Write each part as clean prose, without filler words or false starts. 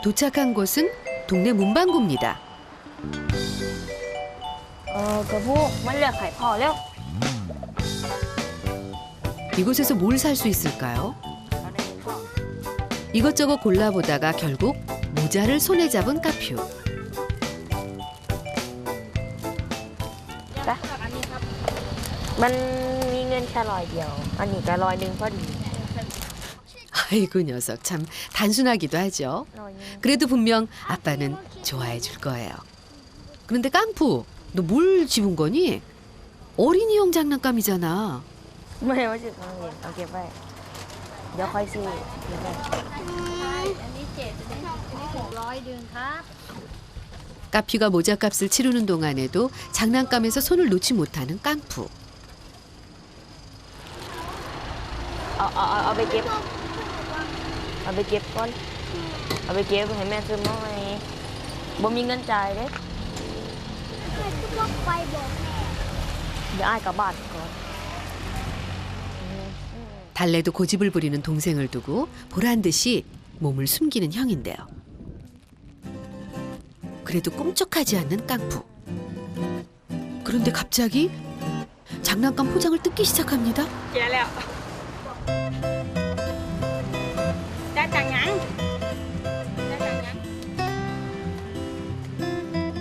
도착한 곳은 동네 문방구입니다. กระพุ้งมันเลือกไข่พอแล้ว 이곳에서 뭘 살 수 있을까요? ตอนนี้พ่อ 이것저것 골라보다가 결국 모자를 손에 잡은 까퓨. จ้ะมันมีเงินแค่ร้อยเดียว อันนี้ก็ร้อยหนึ่งพอดี 아이고 녀석 참 단순하기도 하죠. ร้อยหนึ่ง 그래도 분명 아빠는 좋아해 줄 거예요. 그런데 깡푸, 너 뭘 집은 거니? 어린이용 장난감이잖아. ไม่ว่าจะต้องเรียนเอาเก็บไว้เดี๋ยวค่อยซื้อเก็บไว้ อันนี้7อันนี้600ดึงครับ 까퓨가 모자값을 치르는 동안에도 장난감에서 손을 놓지 못하는 깡푸. เอาไปเก็บเอาไปเก็บก่อนเอาไปเก็บให้แม่ซื้อมาให้บ่มีเงินจ่ายเด้เดี๋ยวอ้ายกลับบ้านก่อน 달래도 고집을 부리는 동생을 두고 보란 듯이 몸을 숨기는 형인데요. 그래도 꿈쩍하지 않는 깡푸. 그런데 갑자기 장난감 포장을 뜯기 시작합니다. เจ๊แล้วได้จังยังได้จังยัง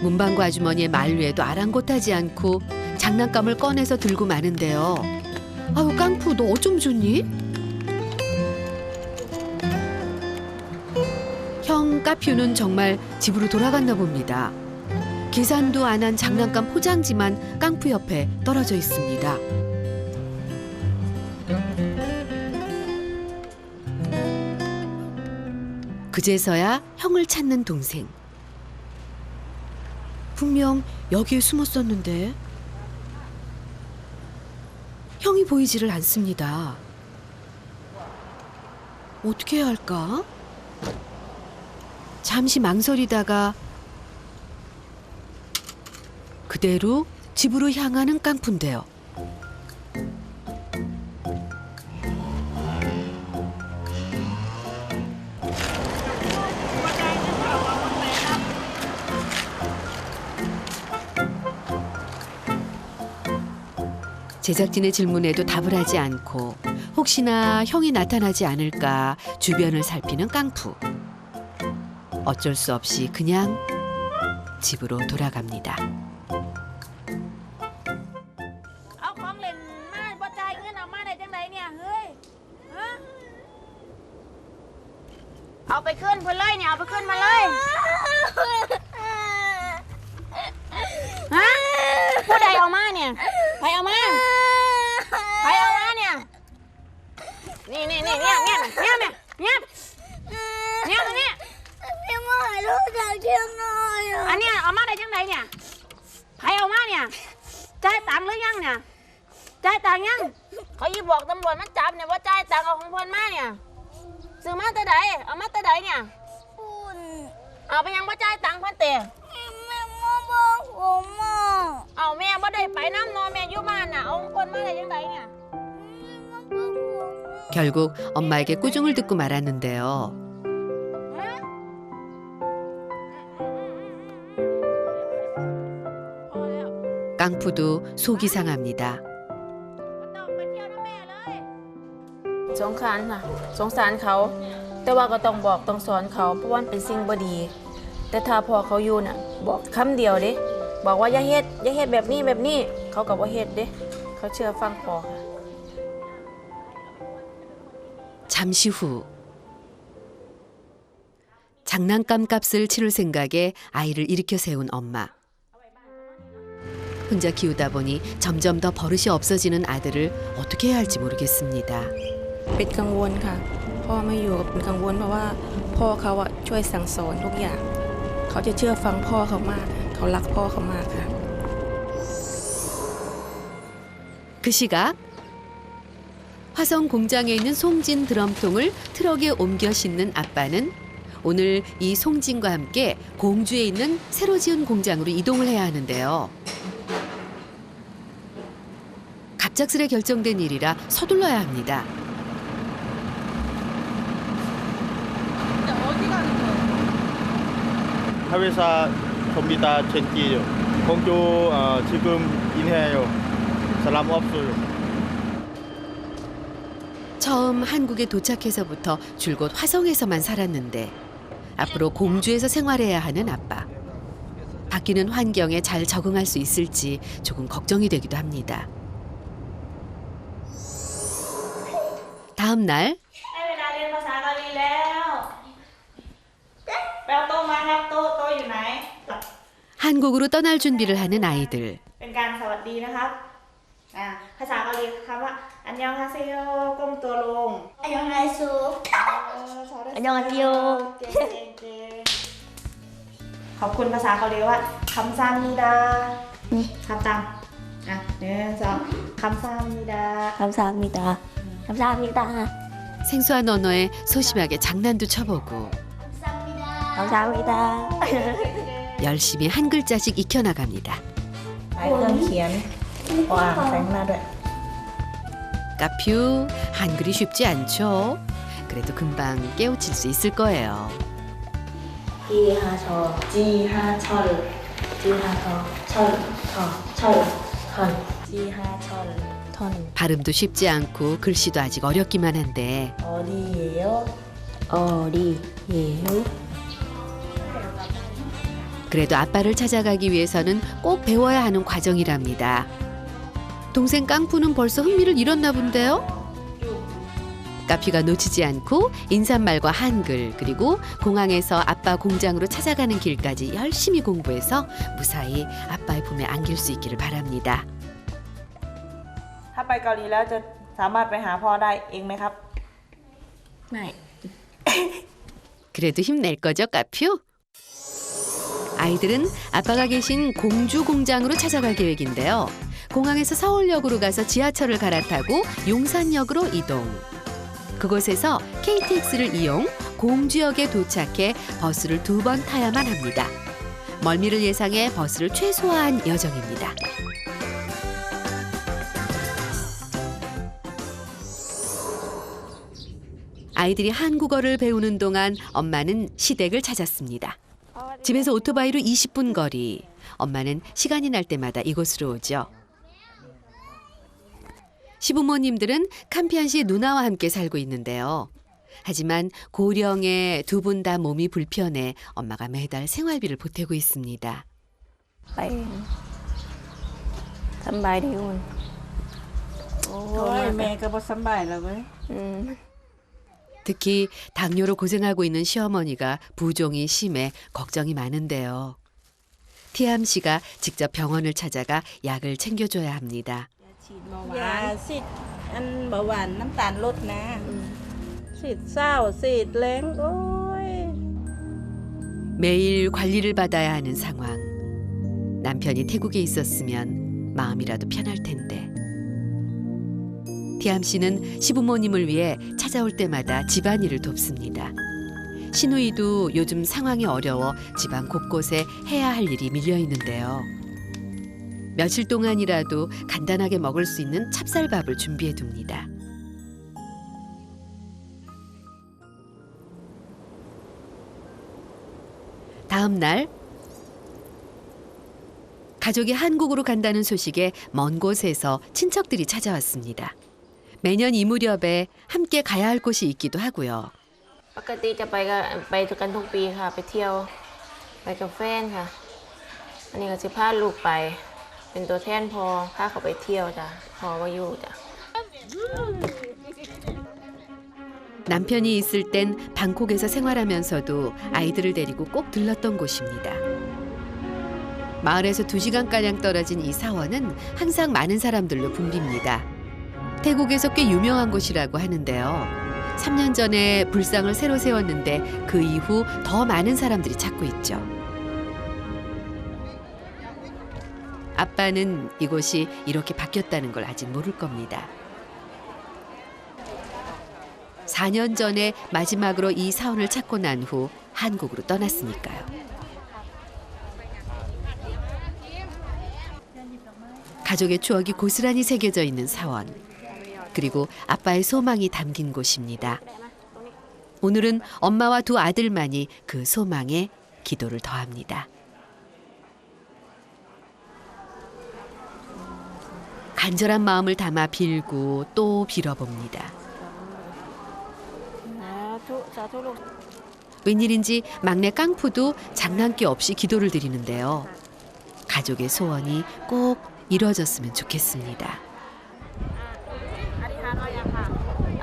문방구 아주머니의 만류에도 아랑곳하지 않고 장난감을 꺼내서 들고 마는데요. 아유 깡푸 너 어쩜 좋니? 형 까퓨는 정말 집으로 돌아갔나 봅니다. 계산도 안 한 장난감 포장지만 깡푸 옆에 떨어져 있습니다. 그제서야 형을 찾는 동생. 분명 여기에 숨었었는데 형이 보이지를 않습니다. 어떻게 해야 할까? 잠시 망설이다가 그대로 집으로 향하는 깡푸인데요. 제작진의 질문에도 답을 하지 않고 혹시나 형이 나타나지 않을까 주변을 살피는 깡푸. 어쩔 수 없이 그냥 집으로 돌아갑니다. เอาของเล่นมาบ่จ่ายเงินเอามาได้จังไดเนี่ยเฮ้ยฮะเอาไปขึ้นเพิ่นเลยเนี่ยเอาไปขึ้นมาเลยฮะผู้ใดเอามาเนี่ยใครเอามาใครเอามาเนี่ยนี่เงียบเนี่ยอันเนี้ยเอามาได้จังไดเนี่ยใครเอามาเนี่ยจ่ายตังค์หรือยังเนี่ยจ่ายตังค์ยังเขาอีบอกตำรวจมันจับเนี่ยว่าจ่ายตังค์เอาของเพิ่นมาเนี่ยซื้อมาแต่ใดเอามาแต่ใดเนี่ยเอาไปยังว่าจ่ายตังค์เพิ่นเตะเอาแม่บ่ได้ไปน้ำนอนแม่อยู่บ้านน่ะเอาของเพิ่นมาได้จังไดเนี่ย 결국 엄마에게 꾸중을 듣고 말았는데요. 깡푸도 속이 상합니다. สงสารค่ะสงสารเขาแต่ว่าก็ต้องบอกต้องสอนเขาเพราะว่ามันเป็นสิ่งบ่ดีแต่ถ้าพอเขาอยู่น่ะบอกคำเดียวเด้บอกว่าอย่าเฮ็ดแบบนี้เขาก็บ่เฮ็ดเด้เขาเชื่อฟังพอค่ะ 잠시 후 장난감 값을 치를 생각에 아이를 일으켜 세운 엄마. 혼자 키우다 보니 점점 더 버릇이 없어지는 아들을 어떻게 해야 할지 모르겠습니다. เป็นกังวลค่ะพ่อไม่อยู่ก็เป็นกังวลเพราะว่าพ่อเขาอะช่วยสั่งสอนทุกอย่างเขาจะเชื่อฟังพ่อเขามากเขารักพ่อเขามากค่ะ 그 시각 화성 공장에 있는 송진 드럼통을 트럭에 옮겨 싣는 아빠는 오늘 이 송진과 함께 공주에 있는 새로 지은 공장으로 이동을 해야 하는데요. 갑작스레 결정된 일이라 서둘러야 합니다. 어디 가는 거예요? 회사 전부 다 젠기예요. 공주 지금 인해요. 사람 없어요. 처음 한국에 도착해서부터 줄곧 화성에서만 살았는데 앞으로 공주에서 생활해야 하는 아빠. 바뀌는 환경에 잘 적응할 수 있을지 조금 걱정이 되기도 합니다. 다음 날 ได้เวลาเรียนภาษาเกาหลีแล้วไปเอาโต๊ะมาครับโต๊ะอยู่ไหน 한국으로 떠날 준비를 하는 아이들. เป็นการสวัสดีนะครับภาษาเกาหลีคำว่าอันยองฮาเซโยก้มตัวลงอันยองไฮซูอันยองฮาเซโยเก่งขอบคุณภาษาเกาหลีว่าคำซามิดาคำตาม1, 2 คำซามิดา 감사합니다. 감사합니다. 생소한 언어에 소심하게 장난도 쳐보고 감사합니다. 열심히 한 글자씩 익혀나갑니다. ใช้เครื่องเขียนอ่านแสงหน้าด้วย 까퓨, 한글이 쉽지 않죠? 그래도 금방 깨우칠 수 있을 거예요. จีฮาชอจีฮาชอลจีฮาทอชอลทอชอลทอนจีฮาชอลทอน 발음도 쉽지 않고 글씨도 아직 어렵기만 한데 ออดีเยโอ 어리예요. 그래도 아빠를 찾아가기 위해서는 꼭 배워야 하는 과정이랍니다. 동생 깡푸는 벌써 흥미를 잃었나 본데요? 까피가 놓치지 않고 인사말과 한글 그리고 공항에서 아빠 공장으로 찾아가는 길까지 열심히 공부해서 무사히 아빠의 품에 안길 수 있기를 바랍니다. ถ้าไปเกาหลีแล้วจะสามารถไปหาพ่อได้เองไหมครับ 네. 그래도 힘낼 거죠, 까퓨? 아이들은 아빠가 계신 공주 공장으로 찾아갈 계획인데요. 공항에서 서울역으로 가서 지하철을 갈아타고 용산역으로 이동. 그곳에서 KTX를 이용 공주역에 도착해 버스를 2번 타야만 합니다. 멀미를 예상해 버스를 최소화한 여정입니다. 아이들이 한국어를 배우는 동안 엄마는 시댁을 찾았습니다. 집에서 오토바이로 20분 거리. 엄마는 시간이 날 때마다 이곳으로 오죠. 시부모님들은 캄피안 씨 누나와 함께 살고 있는데요. 하지만 고령에 두 분 다 몸이 불편해 엄마가 매달 생활비를 보태고 있습니다. ไปสบายดีคุณ โอ้ยแม่ก็บ่สำบายแล้วเว้ย 특히 당뇨로 고생하고 있는 시어머니가 부종이 심해 걱정이 많은데요. 티암 씨가 직접 병원을 찾아가 약을 챙겨줘야 합니다. ยาซีดอันเบาหวานน้ำตาลลดนะซีดเศร้าซีดแรงโอ้ย 매일 관리를 받아야 하는 상황. 남편이 태국에 있었으면 마음이라도 편할 텐데. 티암 씨는 시부모님을 위해 찾아올 때마다 집안일을 돕습니다. 시누이도 요즘 상황이 어려워 집안 곳곳에 해야 할 일이 밀려 있는데요. 며칠 동안이라도 간단하게 먹을 수 있는 찹쌀밥을 준비해 둡니다. 다음 날 가족이 한국으로 간다는 소식에 먼 곳에서 친척들이 찾아왔습니다. 매년 이 무렵에 함께 가야 할 곳이 있기도 하고요. ปกติจะไปกันทุกปีค่ะไปเที่ยวไปกับแฟนค่ะอันนี้ก็สิพาลูกไปเป็นตัวแทนพอพาเขาไปเที่ยวจ้ะพอมาอยู่จ้ะ 남편이 있을 땐 방콕에서 생활하면서도 아이들을 데리고 꼭 들렀던 곳입니다. 마을에서 2시간가량 떨어진 이 사원은 항상 많은 사람들로 붐빕니다. 태국에서 꽤 유명한 곳이라고 하는데요. 3년 전에 불상을 새로 세웠는데 그 이후 더 많은 사람들이 찾고 있죠. 아빠는 이곳이 이렇게 바뀌었다는 걸 아직 모를 겁니다. 4년 전에 마지막으로 이 사원을 찾고 난 후 한국으로 떠났으니까요. 가족의 추억이 고스란히 새겨져 있는 사원. 그리고 아빠의 소망이 담긴 곳입니다. 오늘은 엄마와 두 아들만이 그 소망에 기도를 더합니다. 간절한 마음을 담아 빌고 또 빌어봅니다. 웬일인지 막내 깡푸도 장난기 없이 기도를 드리는데요. 가족의 소원이 꼭 이루어졌으면 좋겠습니다.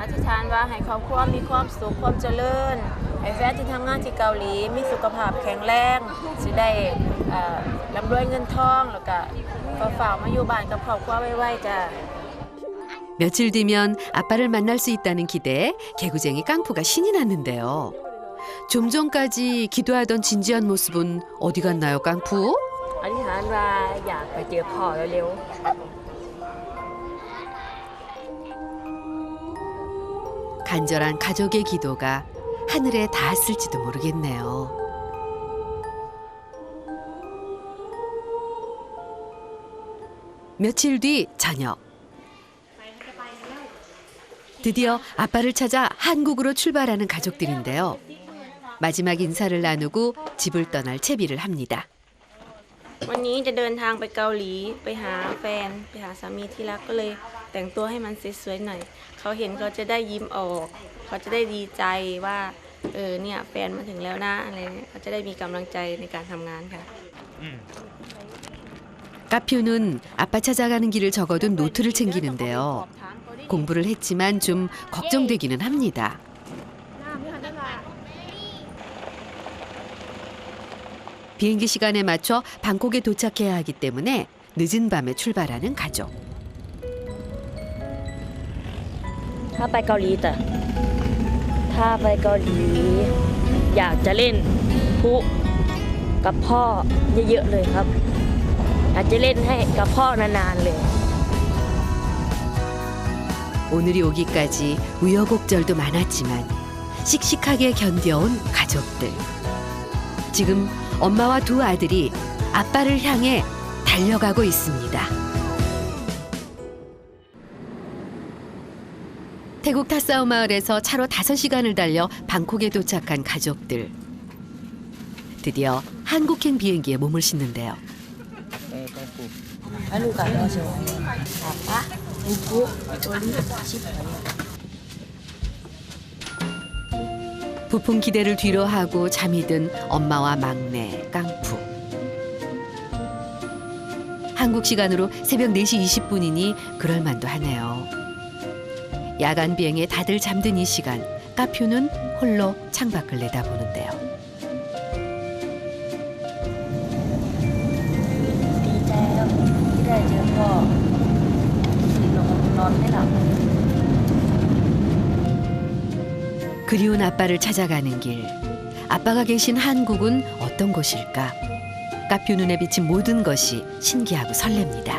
อธิษฐานว่าให้ครอบครัวมีความสุขความเจริญให้แฟนที่ทำงานที่เกาหลีมีสุขภาพแข็งแรงสิได้ร่ำรวยเงินทองแล้วก็ฝากมาอยู่บ้านกับครอบครัวไว้ๆจ้ะ 며칠 뒤면 아빠를 만날 수 있다는 기대에 개구쟁이 깡푸가 신이 났는데요. 좀 전까지 기도하던 진지한 모습은 어디 갔나요, 깡푸? อธิษฐานว่าอยากไปเจอพ่อเร็ว 간절한 가족의 기도가 하늘에 닿았을지도 모르겠네요. 며칠 뒤 저녁. 드디어 아빠를 찾아 한국으로 출발하는 가족들인데요. 마지막 인사를 나누고 집을 떠날 채비를 합니다. วันนี้จะเดินทางไปเกาหลีไปหาแฟนไปหาสามีที่รักก็เลยแต่งตัวให้มันสวยๆหน่อยเขาเห็นเขาจะได้ยิ้มออกเขาจะได้ดีใจว่าเนี่ยแฟนมาถึงแล้วนะอะไรเนี่ยเขาจะได้มีกำลังใจในการทำงานค่ะ 까퓨는 아빠 찾아가는 길을 적어둔 노트를 챙기는데요. 공부를 했지만 좀 걱정되기는 합니다. 비행기 시간에 맞춰 방콕에 도착해야 하기 때문에 늦은 밤에 출발하는 가족. ถ้าไปเกาหลีแต่ถ้าไปเกาหลีอยากจะเล่นพลุกับพ่อเยอะๆเลยครับอยากจะเล่นให้กับพ่อนานๆเลย 오늘이 오기까지 우여곡절도 많았지만 씩씩하게 견뎌온 가족들. 지금 엄마와 두 아들이 아빠를 향해 달려가고 있습니다. 태국 타사오 마을에서 차로 5시간을 달려 방콕에 도착한 가족들. 드디어 한국행 비행기에 몸을 싣는데요. 부푼 기대를 뒤로하고 잠이 든 엄마와 막내 깡푸. 한국 시간으로 새벽 4시 20분이니 그럴만도 하네요. 야간 비행에 다들 잠든 이 시간, 까퓨는 홀로 창밖을 내다보는데요. ดีใจครับที่ได้เจอพ่อนอนไม่หลับ 그리운 아빠를 찾아가는 길. 아빠가 계신 한국은 어떤 곳일까? 까퓨 눈에 비친 모든 것이 신기하고 설렙니다.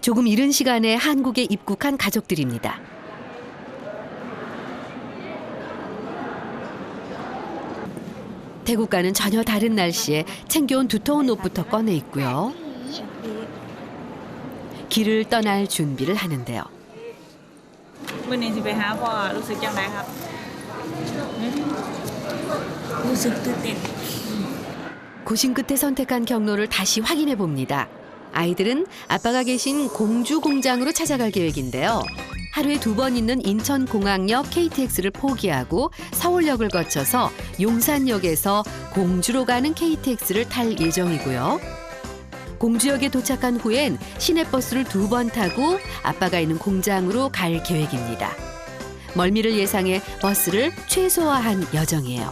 조금 이른 시간에 한국에 입국한 가족들입니다. 태국과는 전혀 다른 날씨에 챙겨온 두터운 옷부터 꺼내 입고요. 길을 떠날 준비를 하는데요. มื้อนี้สิไปหาพ่อรู้สึกจังไดครับ รู้สึกตื่นเต้น 고심 끝에 선택한 경로를 다시 확인해 봅니다. 아이들은 아빠가 계신 공주 공장으로 찾아갈 계획인데요. 하루에 2번 있는 인천공항역 KTX를 포기하고 서울역을 거쳐서 용산역에서 공주로 가는 KTX를 탈 예정이고요. 공주역에 도착한 후엔 시내버스를 2번 타고 아빠가 있는 공장으로 갈 계획입니다. 멀미를 예상해 버스를 최소화한 여정이에요.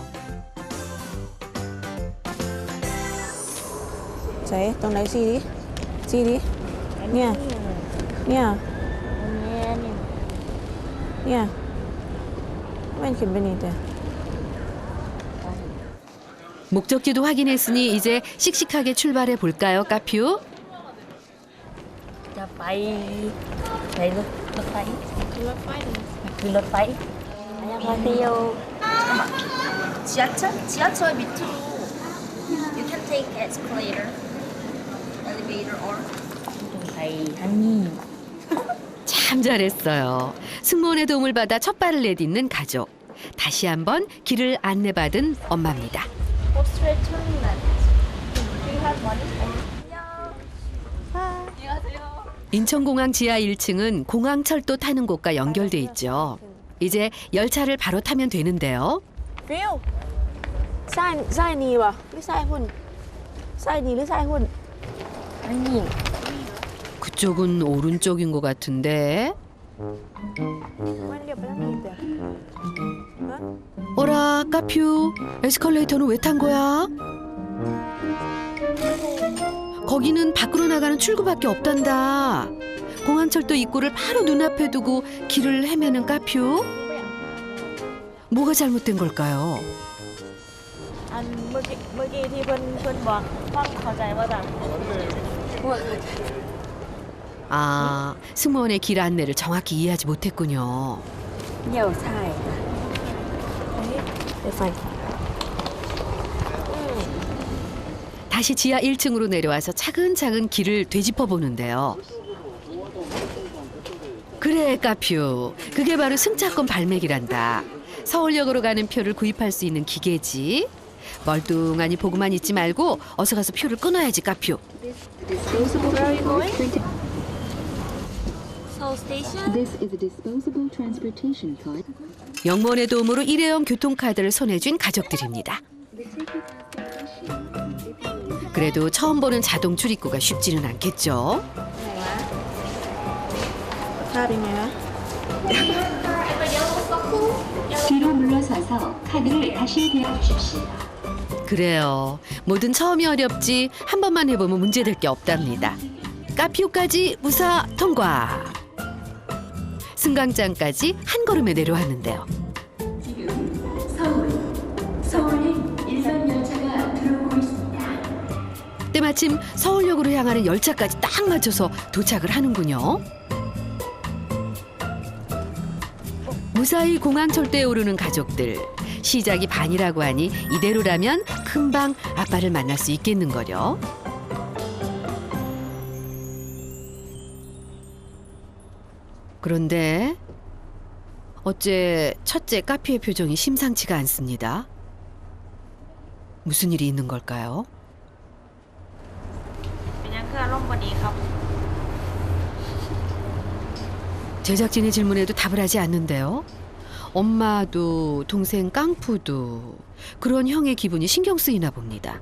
ใส่ตรงไหนซีดิเนี่ยแม่นขึ้นไปนี่แต่ 목적지도 확인했으니 이제 씩씩하게 출발해 볼까요, 까퓨? จะไปไหนรถไฟคือรถไฟ안녕하세요 지하철 밑으로 you can take escalator elevator or ไปฮันนี่ 자, 참 잘했어요. 승무원의 도움을 받아 첫 발을 내딛는 가족. 다시 한번 길을 안내받은 엄마입니다. 인천공항 지하 1층은 공항철도 타는 곳과 연결돼 있죠. 이제 열차를 바로 타면 되는데요. ฟิวไส้นีวะหรือไส้หุ่นไส้นีหรือไส้หุ่นไส้นี 그쪽은 오른쪽인 것 같은데. มันเรียบร้อยนี่แต่ 어라, 까퓨. 에스컬레이터는 왜 탄 거야? 거기는 밖으로 나가는 출구밖에 없단다. 공항철도 입구를 바로 눈앞에 두고 길을 헤매는 까퓨. 뭐가 잘못된 걸까요? อันเมื่อกี้ที่เพิ่นบอกฟังเข้าใจว่าจ้ะ 아, 승무원의 길 안내를 정확히 이해하지 못했군요. เดี๋ยวใช่จ้ะเดี๋ยวไฟ 다시 지하 1층으로 내려와서 차근차근 길을 되짚어 보는데요. 그래, 까퓨. 그게 바로 승차권 발매기란다. 서울역으로 가는 표를 구입할 수 있는 기계지. 멀뚱하니 보고만 있지 말고 어서 가서 표를 끊어야지, 까퓨. Seoul Station This is a disposable transportation card. 영무원의 도움으로 일회용 교통카드를 손에 쥔 가족들입니다. 그래도 처음 보는 자동 출입구가 쉽지는 않겠죠. ภาพเป็นไงวะ 뒤로 물러서서 카드를 다시 대어주십시오. 그래요. 뭐든 처음이 어렵지 한 번만 해보면 문제될 게 없답니다. 까피오까지 무사 통과. 승강장까지 한 걸음에 내려왔는데요. 지금 서울행 1번 열차가 들어오고 있습니다. 때마침 서울역으로 향하는 열차까지 딱 맞춰서 도착을 하는군요. 무사히 공항철도에 오르는 가족들. 시작이 반이라고 하니 이대로라면 금방 아빠를 만날 수 있겠는거려. 그런데 어째 첫째 까피의 표정이 심상치가 않습니다. 무슨 일이 있는 걸까요? เป็นยังคืออารมณ์บ่ดีครับ 제작진의 질문에도 답을 하지 않는데요. 엄마도 동생 깡푸도 그런 형의 기분이 신경 쓰이나 봅니다.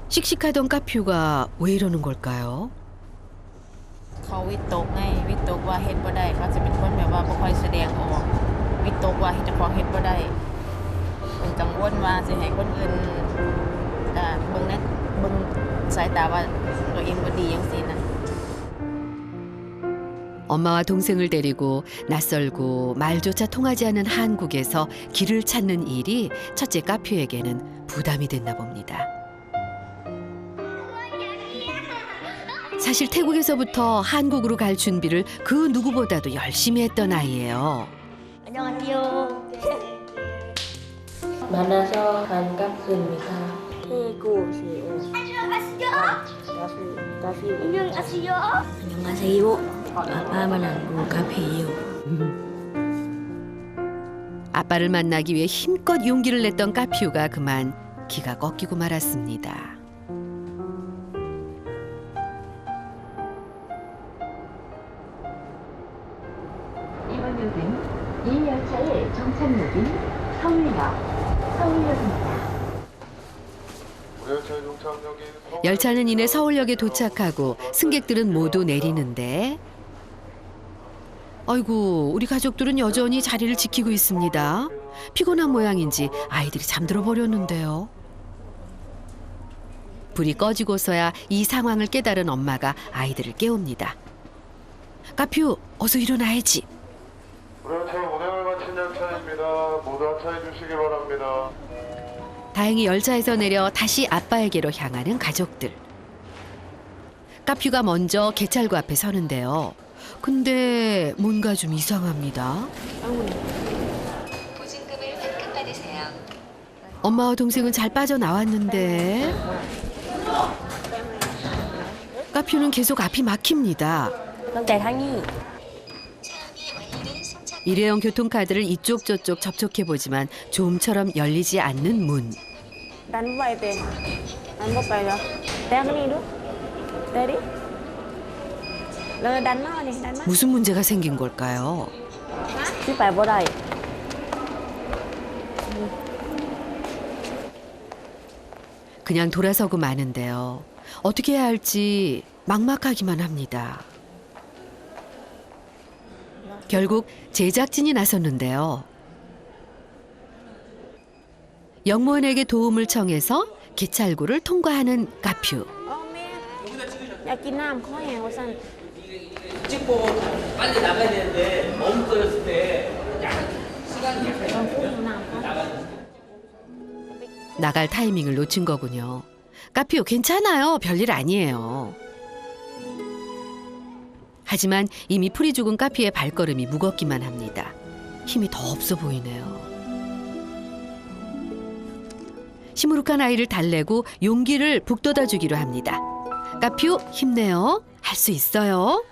씩씩하던 까퓨가 왜 이러는 걸까요? เขาวิตกไงวิตกว่าเฮ็ดบ่ได้เขาจะเป็นคนแบบว่าบ่ค่อยแสดงออกวิตกว่าเฮ็ดเจ้าของเฮ็ดบ่ได้เป็นกังวลว่าสิให้คนอื่นเบิ่งสายตาว่าตัวเองบ่ดีจังซี่นะ 엄마와 동생을 데리고 낯설고 말조차 통하지 않는 한국에서 길을 찾는 일이 첫째 까퓨에게는 부담이 됐나 봅니다. 사실 태국에서부터 한국으로 갈 준비를 그 누구보다도 열심히 했던 아이예요. 안녕하세요 만나서 반갑습니다 태국 CEO 안녕하세요 아빠 만나고 카페예요 아빠를 만나기 위해 힘껏 용기를 냈던 까퓨가 그만 기가 꺾이고 말았습니다. 이번 역은 이 열차의 정착역인 서울역입니다. 열차는 이내 서울역에 도착하고 승객들은 모두 내리는데 아이고 우리 가족들은 여전히 자리를 지키고 있습니다. 피곤한 모양인지 아이들이 잠들어 버렸는데요. 불이 꺼지고서야 이 상황을 깨달은 엄마가 아이들을 깨웁니다. 까퓨 어서 일어나야지. 우리 열차 운행을 마친 열차입니다. 모두 하차해 주시기 바랍니다. 다행히 열차에서 내려 다시 아빠에게로 향하는 가족들. 까퓨가 먼저 개찰구 앞에 서는데요. 근데 뭔가 좀 이상합니다. 보증금을 환급받으세요. 엄마와 동생은 잘 빠져나왔는데 까퓨는 계속 앞이 막힙니다. ตั้งแต่ทางนี้ 일회용 교통카드를 이쪽 저쪽 접촉해보지만 좀처럼 열리지 않는 문. ดันไปเป็นดันบ่ไปเหรอแต่ข้างนี้ดูแต่ดิเลยดันมานี่ดันมา 무슨 문제가 생긴 걸까요? ที่ไปบ่ได้ 그냥 돌아서고 마는데요. 어떻게 해야 할지 막막하기만 합니다. 결국 제작진이 나섰는데요. 영무원에게 도움을 청해서 기찰구를 통과하는 까퓨. อ๋อแม่อยากกินน้ำข้อแห้งว่าซั่น 찍고 빨리 나가야 되는데 너무 떨어졌을 때 시간이 나갈 타이밍을 놓친 거군요. 까퓨 괜찮아요. 별일 아니에요. 하지만 이미 풀이 죽은 까퓨의 발걸음이 무겁기만 합니다. 힘이 더 없어 보이네요. 시무룩한 아이를 달래고 용기를 북돋아 주기로 합니다. 까퓨 힘내요. 할 수 있어요.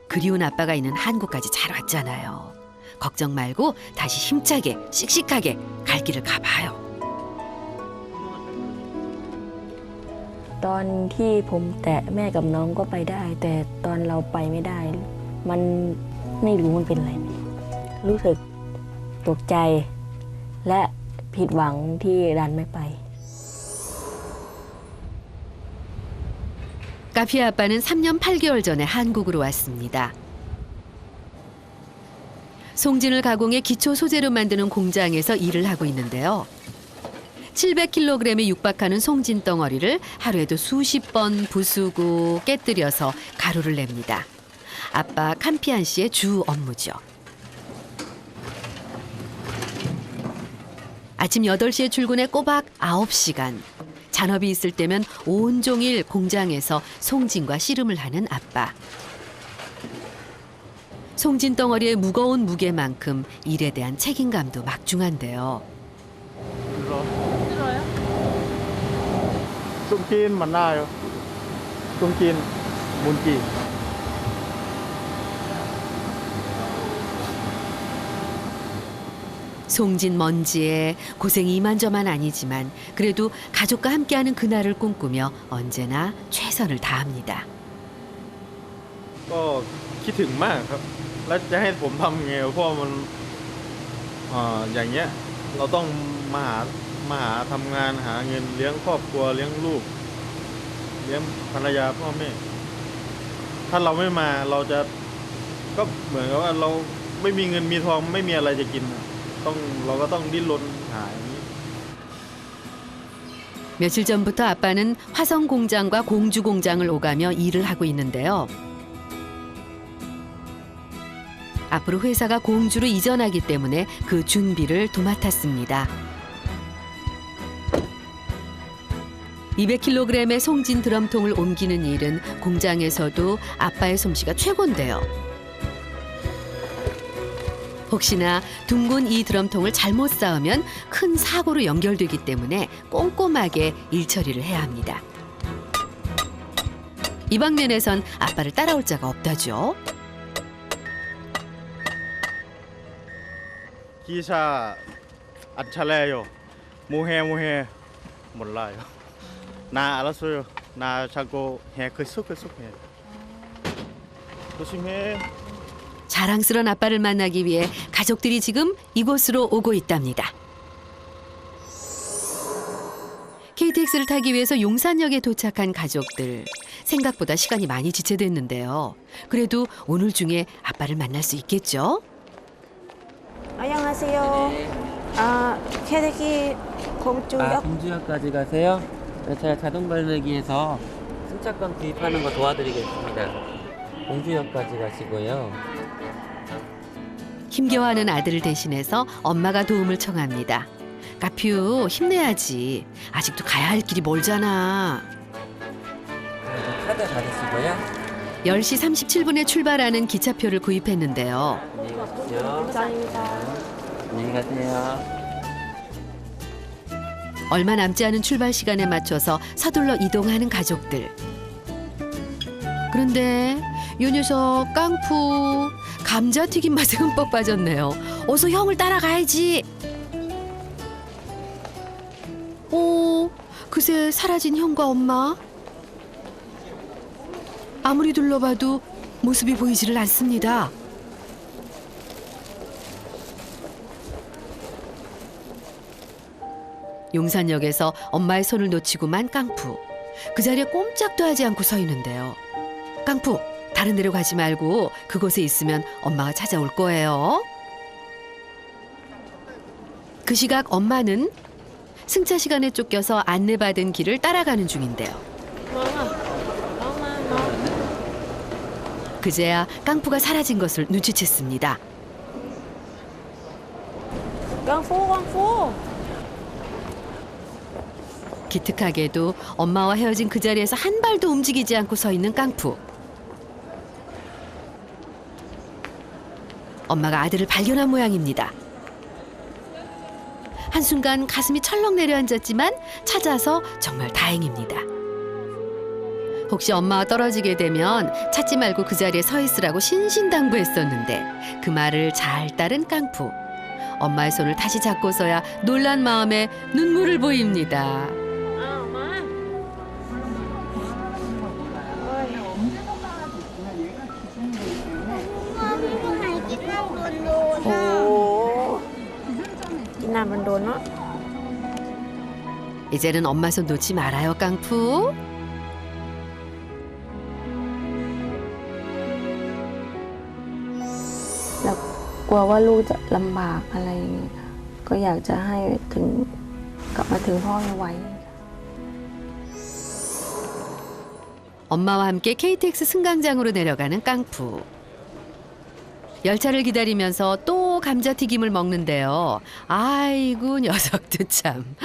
그리운 아빠가 있는 한국까지 잘 왔잖아요. 걱정 말고 다시 힘차게 씩씩하게 갈 길을 가봐요. ตอนที่ผมแตะแม่กับน้องก็ไปได้ แต่ตอนเราไปไม่ได้ มันไม่รู้มันเป็นอะไร รู้สึกตกใจ และผิดหวังที่ดันไม่ไป 까피의 아빠는 3년 8개월 전에 한국으로 왔습니다. 송진을 가공해 기초 소재로 만드는 공장에서 일을 하고 있는데요. 700kg에 육박하는 송진 덩어리를 하루에도 수십 번 부수고 깨뜨려서 가루를 냅니다. 아빠 캄피안 씨의 주 업무죠. 아침 8시에 출근해 꼬박 9시간. 잔업이 있을 때면 온종일 공장에서 송진과 씨름을 하는 아빠. 송진 덩어리의 무거운 무게만큼 일에 대한 책임감도 막중한데요. 송진 만나요. 송진 문기. 송진 먼지에 고생이 이만저만 아니지만 그래도 가족과 함께하는 그날을 꿈꾸며 언제나 최선을 다합니다. ก็คิดถึงมากครับ แล้วจะให้ผมทำไงเพราะมันอย่างเงี้ยเราต้องมาหาทำงานหาเงินเลี้ยงครอบครัวเลี้ยงลูกเลี้ยงภรรยาพ่อแม่ถ้าเราไม่มาเราจะก็เหมือนกับว่าเราไม่มีเงินมีทองไม่มีอะไรจะกินเราก็ต้องดิ้นรนหาอย่างนี้ 며칠 전부터 아빠는 화성 공장과 공주 공장을 오가며 일을 하고 있는데요. 앞으로 회사가 공주로 이전하기 때문에 그 준비를 도맡았습니다. 200kg의 송진 드럼통을 옮기는 일은 공장에서도 아빠의 솜씨가 최고인데요. 혹시나 둥근 이 드럼통을 잘못 쌓으면 큰 사고로 연결되기 때문에 꼼꼼하게 일 처리를 해야 합니다. 이 방면에선 아빠를 따라올 자가 없다죠. 기사 안찰래요. 모해 몰라요. 나 알았어요. 나 자꾸 해 계속 해. 조심해. 자랑스러운 아빠를 만나기 위해 가족들이 지금 이곳으로 오고 있답니다. KTX를 타기 위해서 용산역에 도착한 가족들. 생각보다 시간이 많이 지체됐는데요. 그래도 오늘 중에 아빠를 만날 수 있겠죠? 안녕하세요. KTX 공주역 공주역까지 가세요? 제가 자동 발매기에서 승차권 구입하는 거 도와드리겠습니다. 공주역까지 가시고요. 힘겨워하는 아들을 대신해서 엄마가 도움을 청합니다. 까퓨 힘내야지. 아직도 가야 할 길이 멀잖아. 카드 받으시고요. 10시 37분에 출발하는 기차표를 구입했는데요. 안녕히 가십시오. 감사합니다. 안녕히 가세요. 얼마 남지 않은 출발 시간에 맞춰서 서둘러 이동하는 가족들. 그런데 요 녀석 깡푸 감자튀김 맛에 흠뻑 빠졌네요. 어서 형을 따라가야지. 오, 그새 사라진 형과 엄마. 아무리 둘러봐도 모습이 보이지를 않습니다. 용산역에서 엄마의 손을 놓치고만 깡푸. 그 자리에 꼼짝도 하지 않고 서 있는데요. 깡푸, 다른 데로 가지 말고 그곳에 있으면 엄마가 찾아올 거예요. 그 시각 엄마는 승차 시간에 쫓겨서 안내받은 길을 따라가는 중인데요. 그제야 깡푸가 사라진 것을 눈치챘습니다. 깡푸. 기특하게도 엄마와 헤어진 그 자리에서 한 발도 움직이지 않고 서 있는 깡푸. 엄마가 아들을 발견한 모양입니다. 한순간 가슴이 철렁 내려앉았지만 찾아서 정말 다행입니다. 혹시 엄마와 떨어지게 되면 찾지 말고 그 자리에 서 있으라고 신신당부했었는데 그 말을 잘 따른 깡푸. 엄마의 손을 다시 잡고서야 놀란 마음에 눈물을 보입니다. 이제는 엄마 손 놓지 말아요, 깡푸.แล้วกลัวว่าลูกจะลำบากอะไรอย่างเงี้ยค่ะก็อยากจะให้ถึงกลับมาถึงพ่อไวๆ 엄마와 함께 KTX 승강장으로 내려가는 깡푸. 열차를 기다리면서 또 감자튀김을 먹는데요. 아이고 녀석도 참.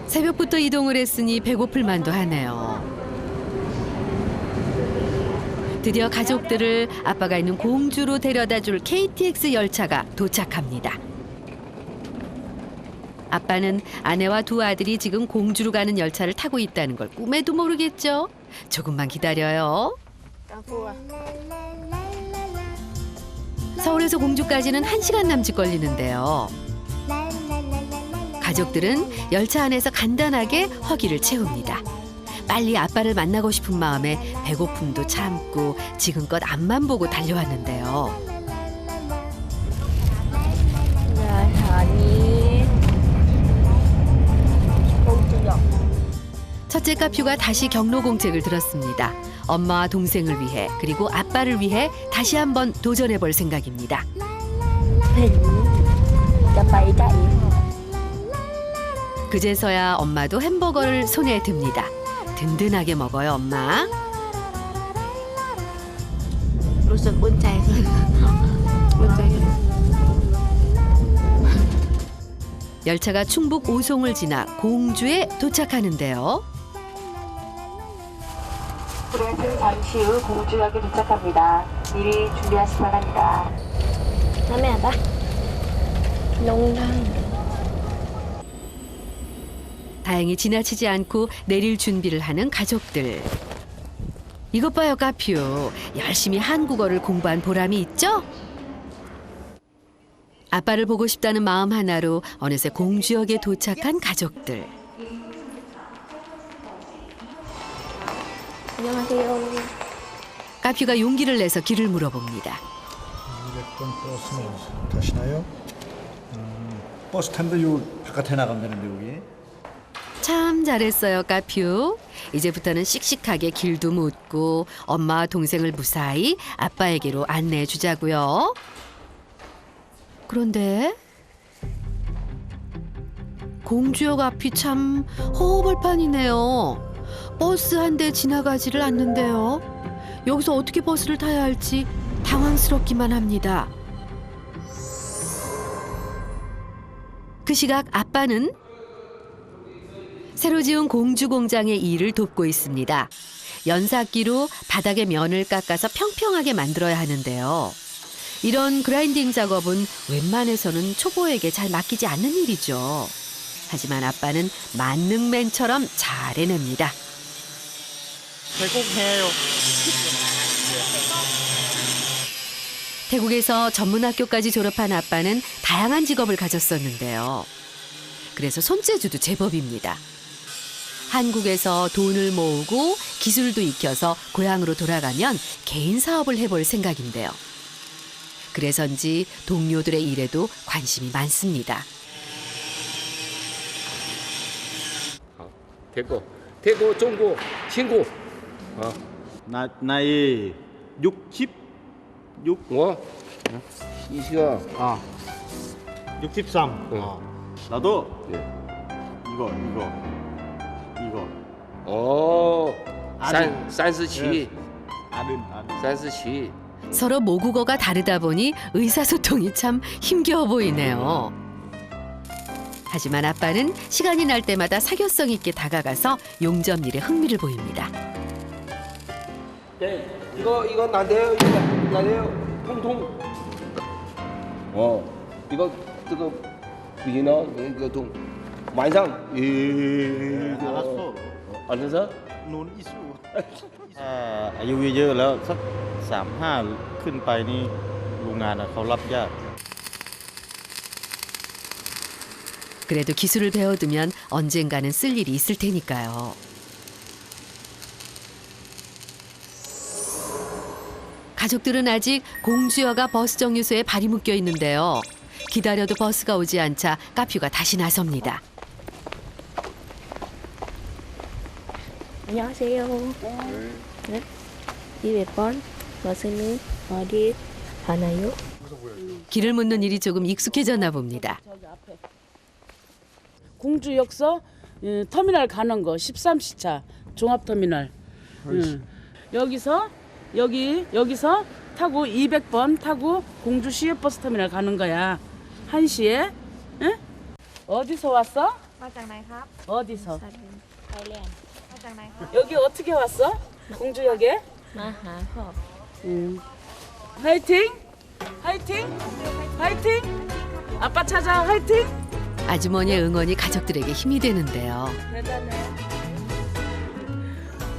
새벽부터 이동을 했으니 배고플 만도 하네요. 드디어 가족들을 아빠가 있는 공주로 데려다줄 KTX 열차가 도착합니다. 아빠는 아내와 두 아들이 지금 공주로 가는 열차를 타고 있다는 걸 꿈에도 모르겠죠. 조금만 기다려요. 서울에서 공주까지는 1시간 남짓 걸리는데요. 가족들은 열차 안에서 간단하게 허기를 채웁니다. 빨리 아빠를 만나고 싶은 마음에 배고픔도 참고 지금껏 앞만 보고 달려왔는데요. 첫째 까퓨가 다시 경로 공책을 들었습니다. 엄마와 동생을 위해 그리고 아빠를 위해 다시 한번 도전해 볼 생각입니다. 그제서야 엄마도 햄버거를 손에 듭니다. 든든하게 먹어요, 엄마. 열차가 충북 오송을 지나 공주에 도착하는데요. 프레스 잠시 후 공주역에 도착합니다. 미리 준비하시 바랍니다. 다행히 지나치지 않고 내릴 준비를 하는 가족들. 이것 봐요, 까퓨. 열심히 한국어를 공부한 보람이 있죠? 아빠를 보고 싶다는 마음 하나로 어느새 공주역에 도착한 가족들. 안녕하세요. 까퓨가 용기를 내서 길을 물어봅니다. 200번 버스는 타시나요? 버스 타는데 요 바깥에 나가면 되는데 여기. 참 잘했어요, 까퓨. 이제부터는 씩씩하게 길도 묻고 엄마와 동생을 무사히 아빠에게로 안내해 주자고요. 그런데 공주역 앞이 참 허허벌판이네요. 버스 한 대 지나가지를 않는데요. 여기서 어떻게 버스를 타야 할지 당황스럽기만 합니다. 그 시각 아빠는 새로 지은 공주 공장의 일을 돕고 있습니다. 연삭기로 바닥의 면을 깎아서 평평하게 만들어야 하는데요. 이런 그라인딩 작업은 웬만해서는 초보에게 잘 맡기지 않는 일이죠. 하지만 아빠는 만능맨처럼 잘 해냅니다. 배고파요. 태국에서 전문학교까지 졸업한 아빠는 다양한 직업을 가졌었는데요. 그래서 손재주도 제법입니다. 한국에서 돈을 모으고 기술도 익혀서 고향으로 돌아가면 개인 사업을 해볼 생각인데요. 그래서인지 동료들의 일에도 관심이 많습니다. 태국, 중국, 친구. 나이 66. 뭐? 이시가. 63. 나도 이거. 아는. 37. 아는. 37. 서로 모국어가 다르다 보니 의사소통이 참 힘겨워 보이네요. 하지만 아빠는 시간이 날 때마다 사교성 있게 다가가서 용접 일에 흥미를 보입니다. 네, 이거 나대요. 이거 나대요. 통통. 이거 비기너 이거 통.晚上 알았어. 알았어? 눈 이수. อายุเยอะๆแล้วสัก35ขึ้นไปนี่โรงงานเขารับยาก 그래도 기술을 배워두면 언젠가는 쓸 일이 있을 테니까요. 가족들은 아직 공주여가 버스 정류소에 발이 묶여 있는데요. 기다려도 버스가 오지 않자 카퓨가 다시 나섭니다. 안녕하세요. 네. 200번 버스는 어디 가나요? 길을 묻는 일이 조금 익숙해졌나 봅니다. 공주역서 터미널 가는 거 13시차 종합터미널. 여기서 타고 200번 타고 공주 시외버스 터미널 가는 거야. 1시에. 응? 어디서 왔어? มาจากไหนครับ 어디서? ไทยแลนด์มาจากไหนครับ 여기 어떻게 왔어? 공주역에? 마하호. 화이팅! 화이팅! 화이팅! 아빠 찾아 화이팅! 아주머니의 응원이 가족들에게 힘이 되는데요. 대단해.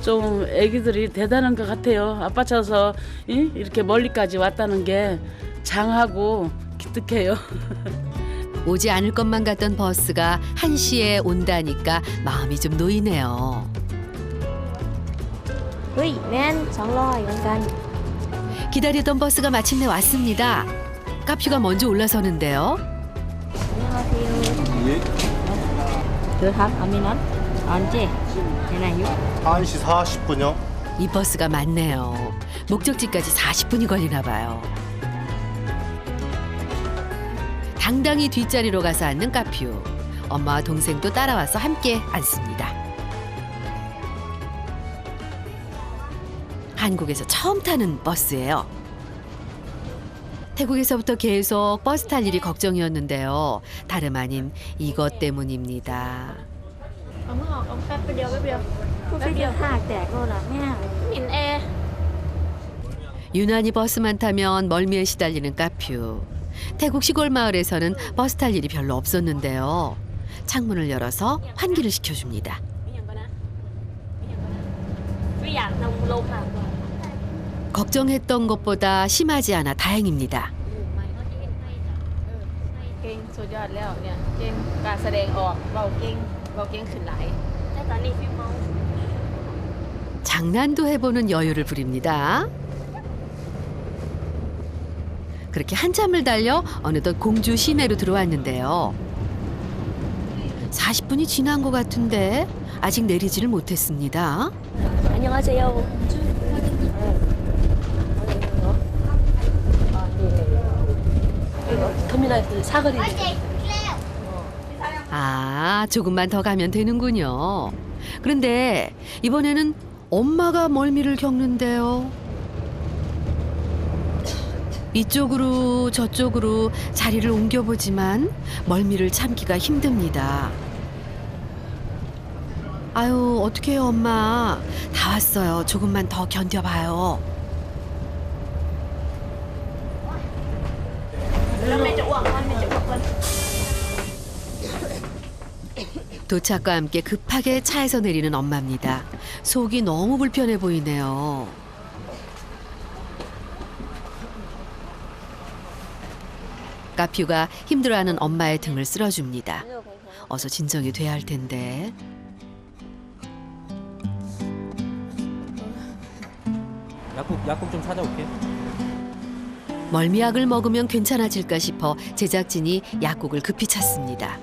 좀 애기들이 대단한 것 같아요. 아빠 찾아서 이렇게 멀리까지 왔다는 게 장하고 기특해요. 오지 않을 것만 같던 버스가 1시에 온다니까 마음이 좀 놓이네요. เฮ้ยแม่น200เหมือนกัน 기다리던 버스가 마침내 왔습니다. 카퓨가 먼저 올라서는데요. 안녕하세요. 들합 아미난 언제 되나요? 1시 40분요. 이 버스가 맞네요. 목적지까지 40분이 걸리나 봐요. 당당히 뒷자리로 가서 앉는 카퓨. 엄마와 동생도 따라와서 함께 앉습니다. 한국에서 처음 타는 버스예요. 태국에서부터 계속 버스 탈 일이 걱정이었는데요. 다름 아닌 이것 때문입니다. เอามือออกเอาแป๊บเดียว พูดไปเดียวหากแตกโน่นล่ะแม่ หมินแอร์ 유난히 버스만 타면 멀미에 시달리는 카퓨. 태국 시골 마을에서는 버스 탈 일이 별로 없었는데요. 창문을 열어서 환기를 시켜줍니다. ไม่อยากนำลงค่ะ 걱정했던 것보다 심하지 않아 다행입니다. เก่งสุดยอดแล้วเนี่ยเก่งการแสดงออกเบาเก่งขึ้นหลาย แต่ตอนนี้พี่เมา 장난도 해보는 여유를 부립니다. 그렇게 한참을 달려 어느덧 공주 시내로 들어왔는데요. 40분이 지난 것 같은데 아직 내리지를 못했습니다. 안녕하세요. 터미널 사거리. 아, 조금만 더 가면 되는군요. 그런데 이번에는 엄마가 멀미를 겪는데요. 이쪽으로 저쪽으로 자리를 옮겨보지만 멀미를 참기가 힘듭니다. 아유, 어떡해요, 엄마. 다 왔어요. 조금만 더 견뎌봐요. 도착과 함께 급하게 차에서 내리는 엄마입니다. 속이 너무 불편해 보이네요. 까퓨가 힘들어하는 엄마의 등을 쓸어줍니다. 어서 진정이 돼야 할 텐데. 약국 좀 찾아올게. 멀미약을 먹으면 괜찮아질까 싶어 제작진이 약국을 급히 찾습니다.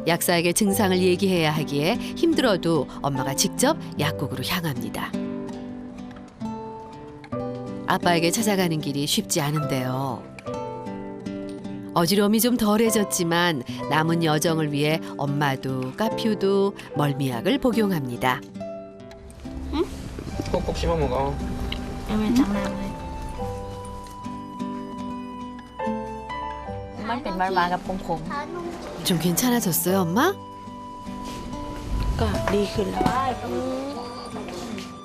약사에게 증상을 얘기해야 하기에 힘들어도 엄마가 직접 약국으로 향합니다. 아빠에게 찾아가는 길이 쉽지 않은데요. 어지러움이 좀 덜해졌지만 남은 여정을 위해 엄마도 까퓨도 멀미약을 복용합니다. 꼭꼭 씹어 먹어. Em 장난해. มันเป็นหวานๆกับขม 좀 괜찮아졌어요, 엄마? ก็ดีขึ้นแล้ว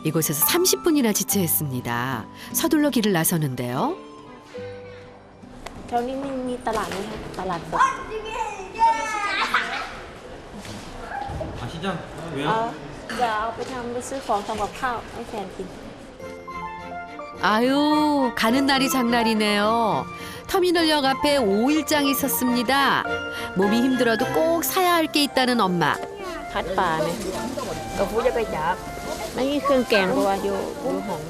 이곳에서 30분이나 지체했습니다. 서둘러 길을 나서는데요. แถวนี้มีตลาดไหมคะตลาดสด 아 시장? 왜요? จะเอาไปซื้อของทำกับข้าวให้แฟนกิน 아유, 가는 날이 장날이네요. 터미널역 앞에 5일장이 있었습니다. 몸이 힘들어도 꼭 사야 할 게 있다는 엄마. พัดป่าเนี่ยกับผู้จะไปจับนี่เครื่องแกงบัวอยู่ห้อง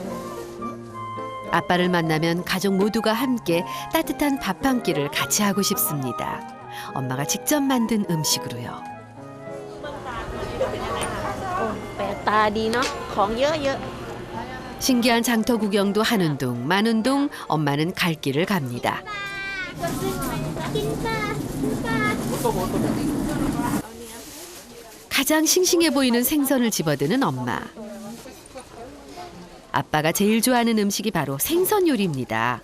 아빠를 만나면 가족 모두가 함께 따뜻한 밥 한 끼를 같이 하고 싶습니다. 엄마가 직접 만든 음식으로요. แปลกตาดีเนาะของเยอะ 신기한 장터 구경도 하는 둥 마는 둥 엄마는 갈 길을 갑니다. 가장 싱싱해 보이는 생선을 집어드는 엄마. 아빠가 제일 좋아하는 음식이 바로 생선 요리입니다.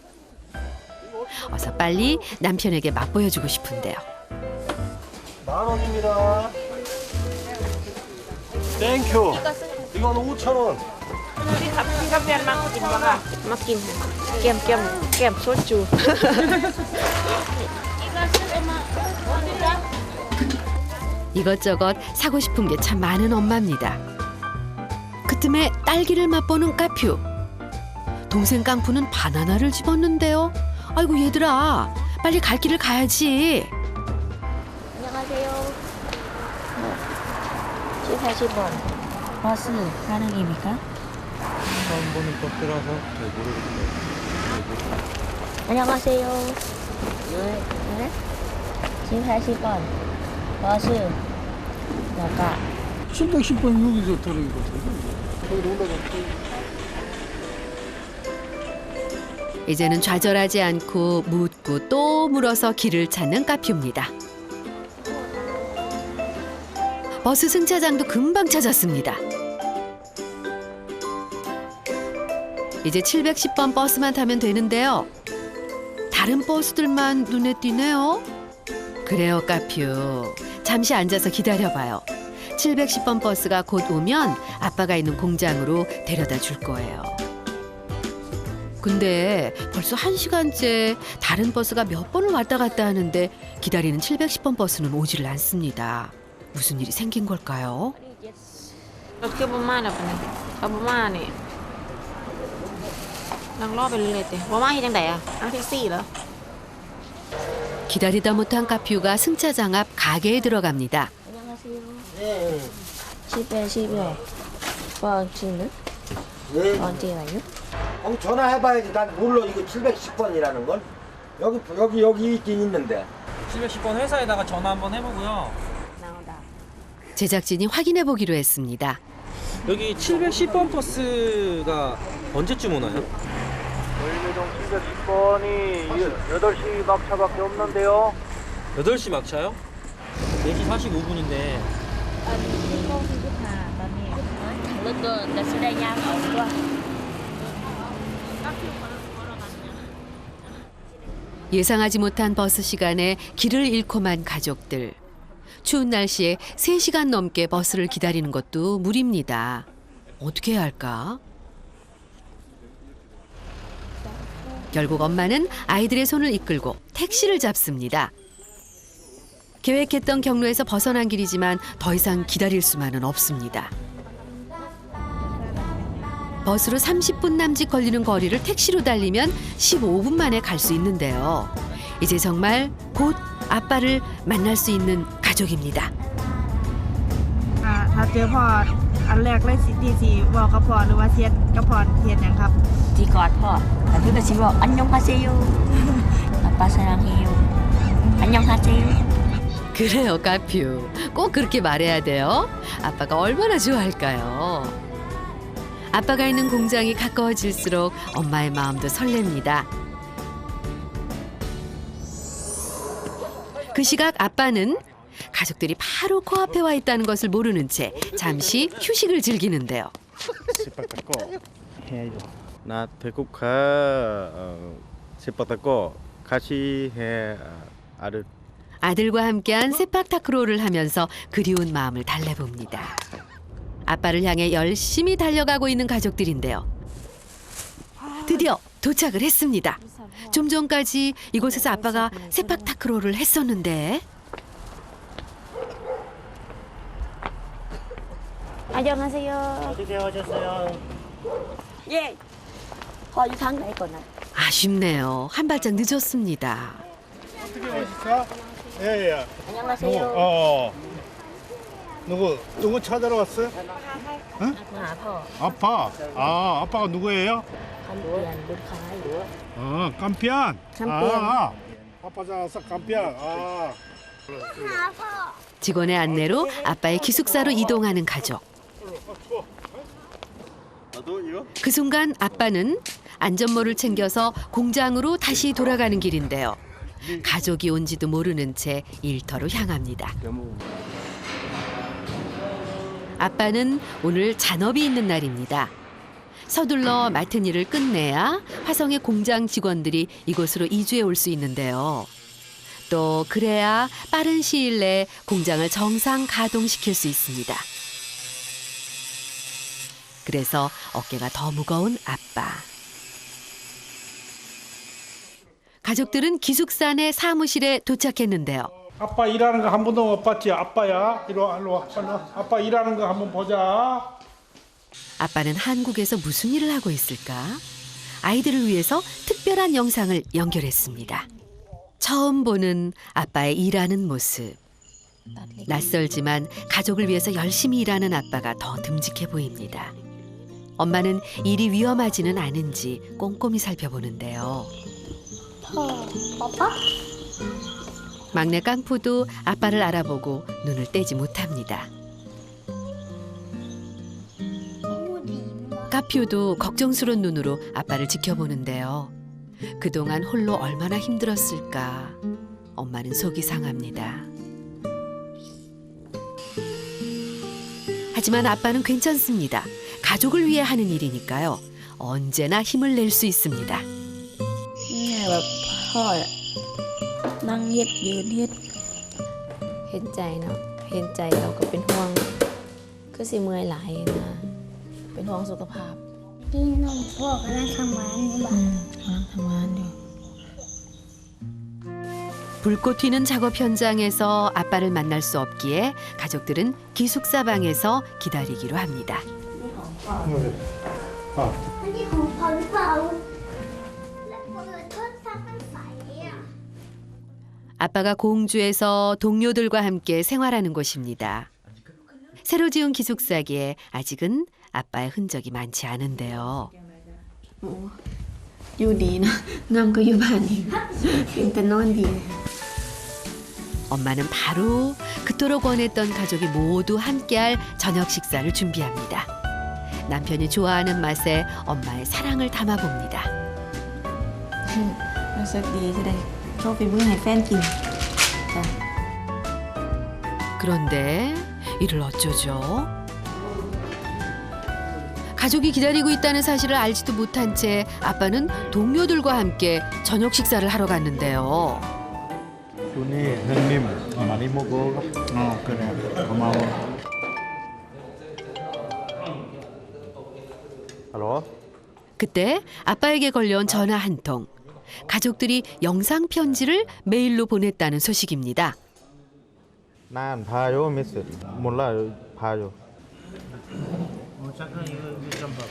어서 빨리 남편에게 맛보여주고 싶은데요. 10,000원입니다. 땡큐. 이건 5,000원. พี่ครับแฟนมากินบ้างอ่ะมากินแกมโซจู 이것저것 사고 싶은 게 참 많은 엄마입니다. 그 틈에 딸기를 맛보는 까퓨. 동생 깡푸는 바나나를 집었는데요. 아이고 얘들아, 빨리 갈 길을 가야지. 안녕하세요. 78번 버스 가는 길입니까? 처음 보는 버스라서 잘 모르겠어요. 안녕하세요. 네? 78번 버스 나가 710번 여기서 타는 거 이제는 좌절하지 않고 묻고 또 물어서 길을 찾는 까퓨입니다. 버스 승차장도 금방 찾았습니다. 이제 710번 버스만 타면 되는데요. 다른 버스들만 눈에 띄네요. 그래요, 까퓨. 잠시 앉아서 기다려봐요. 710번 버스가 곧 오면 아빠가 있는 공장으로 데려다 줄 거예요. 근데 벌써 1시간째 다른 버스가 몇 번을 왔다 갔다 하는데 기다리는 710번 버스는 오지를 않습니다. 무슨 일이 생긴 걸까요? รถเครื่องประมาณแบบนี้เอาประมาณนี่นั่งรอไปเรื่อยๆแต่ว่ามาที่จังไดอะนั่งแท็กซี่เหรอ 기다리다 못한 까퓨가 승차장 앞 가게에 들어갑니다. 안녕하세요. 네. 781 버스는 언제 와요? 전화해봐야지. 난 몰라. 이거 710번이라는 걸. 여기 있긴 있는데. 710번 회사에다가 전화 한번 해보고요. 제작진이 확인해 보기로 했습니다. 여기 710번 버스가 언제쯤 오나요? 월미동 710번이 8시 막차밖에 없는데요. 8시 막차요? 4시 45분인데. ตอนนี้โมง45ตอนนี้รถเกินจะซื้อได้ยากเอาด้วย 예상하지 못한 버스 시간에 길을 잃고만 가족들. 추운 날씨에 3시간 넘게 버스를 기다리는 것도 무리입니다. 어떻게 해야 할까? 결국 엄마는 아이들의 손을 이끌고 택시를 잡습니다. 계획했던 경로에서 벗어난 길이지만 더 이상 기다릴 수만은 없습니다. 버스로 30분 남짓 걸리는 거리를 택시로 달리면 15분 만에 갈 수 있는데요. 이제 정말 곧 아빠를 만날 수 있는 가족입니다. ถ้าเจอพ่ออันแรกเลยที่สิบอกกับพ่อหรือว่าเทียนกับพ่อเทียนหยังครับ ที่กอดพ่อแต่พี่ก็สิบอกอันยองฮาเซโยอาปา사랑해요อันยองฮาเซโย 그래요, 까퓨. 꼭 그렇게 말해야 돼요. 아빠가 얼마나 좋아할까요? 아빠가 있는 공장이 가까워질수록 엄마의 마음도 설렙니다. 그 시각 아빠는 가족들이 바로 코앞에 와 있다는 것을 모르는 채 잠시 휴식을 즐기는데요. 나 태국 가 세파타코 같이 해 아르. 아들과 함께한 세팍타크로를 하면서 그리운 마음을 달래봅니다. 아빠를 향해 열심히 달려가고 있는 가족들인데요. 드디어 도착을 했습니다. 좀 전까지 이곳에서 아빠가 세팍타크로를 했었는데. 안녕하세요. 어떻게 오셨어요? 예. 이 상가에 거나. 아쉽네요. 한 발짝 늦었습니다. 어떻게 오셨어? 예. 안녕하세요. 누구 찾으러 왔어요? 응? 아빠. 아빠가 누구예요? 깜피안. 아빠 잡아서 깜피안. 직원의 안내로 아빠의 기숙사로 이동하는 가족. 그 순간 아빠는 안전모를 챙겨서 공장으로 다시 돌아가는 길인데요. 가족이 온지도 모르는 채 일터로 향합니다. 아빠는 오늘 잔업이 있는 날입니다. 서둘러 맡은 일을 끝내야 화성의 공장 직원들이 이곳으로 이주해 올 수 있는데요. 또 그래야 빠른 시일 내에 공장을 정상 가동시킬 수 있습니다. 그래서 어깨가 더 무거운 아빠. 가족들은 기숙사 내 사무실에 도착했는데요. 아빠 일하는 거 한 번도 못 봤지? 아빠야. 이리 와. 아빠 일하는 거 한번 보자. 아빠는 한국에서 무슨 일을 하고 있을까? 아이들을 위해서 특별한 영상을 연결했습니다. 처음 보는 아빠의 일하는 모습. 낯설지만 가족을 위해서 열심히 일하는 아빠가 더 듬직해 보입니다. 엄마는 일이 위험하지는 않은지 꼼꼼히 살펴보는데요. 막내 깡푸도 아빠를 알아보고 눈을 떼지 못합니다. 까퓨도 걱정스러운 눈으로 아빠를 지켜보는데요. 그동안 홀로 얼마나 힘들었을까. 엄마는 속이 상합니다. 하지만 아빠는 괜찮습니다. 가족을 위해 하는 일이니까요. 언제나 힘을 낼 수 있습니다. แบบพ่อนั่งเฮ็ดยืนเฮ็ด เห็นใจเนาะเห็นใจเราก็เป็นห่วงคือสิเมื่อยหลายนะเป็นห่วงสุขภาพ นี่น้องพ่อกำลังทำงานอยู่บ้าน กำลังทำงานอยู่ 불꽃 튀는 작업 현장에서 아빠를 만날 수 없기에 가족들은 기숙사 방에서 기다리기로 합니다. อันนี้ของพ่อหรือเปล่าแล้วเปิดโทรศัพท์มันใสอ่ะ 아빠가 공주에서 동료들과 함께 생활하는 곳입니다. 새로 지은 기숙사기에 아직은 아빠의 흔적이 많지 않은데요. อยู่ดีนะงามก็อยู่บ้านนี่เป็นแต่นอนดี 엄마는 바로 그토록 원했던 가족이 모두 함께할 저녁 식사를 준비합니다. 남편이 좋아하는 맛에 엄마의 사랑을 담아봅니다. รู้สึกดีที่ได้โชว์ฝีมือให้แฟนกิน 그런데 이를 어쩌죠? 가족이 기다리고 있다는 사실을 알지도 못한 채 아빠는 동료들과 함께 저녁 식사를 하러 갔는데요. 눈이 형님 많이 먹어. 그래. 고마워. 알로? 그때 아빠에게 걸려온 전화 한 통. 가족들이 영상 편지를 메일로 보냈다는 소식입니다. 난 봐요 메시지 몰라요 봐요. 잠깐 이거 좀 봐.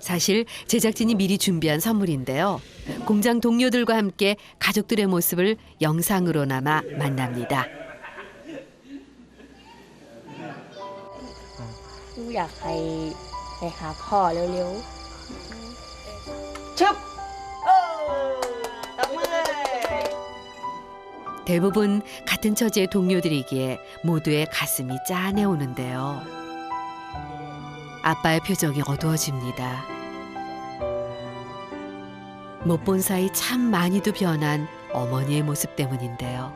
사실 제작진이 미리 준비한 선물인데요. 공장 동료들과 함께 가족들의 모습을 영상으로나마 만납니다. อยากไปหาพ่อเร็วๆ 대부분 같은 처지의 동료들이기에 모두의 가슴이 짠해오는데요. 아빠의 표정이 어두워집니다. 못 본 사이 참 많이도 변한 어머니의 모습 때문인데요.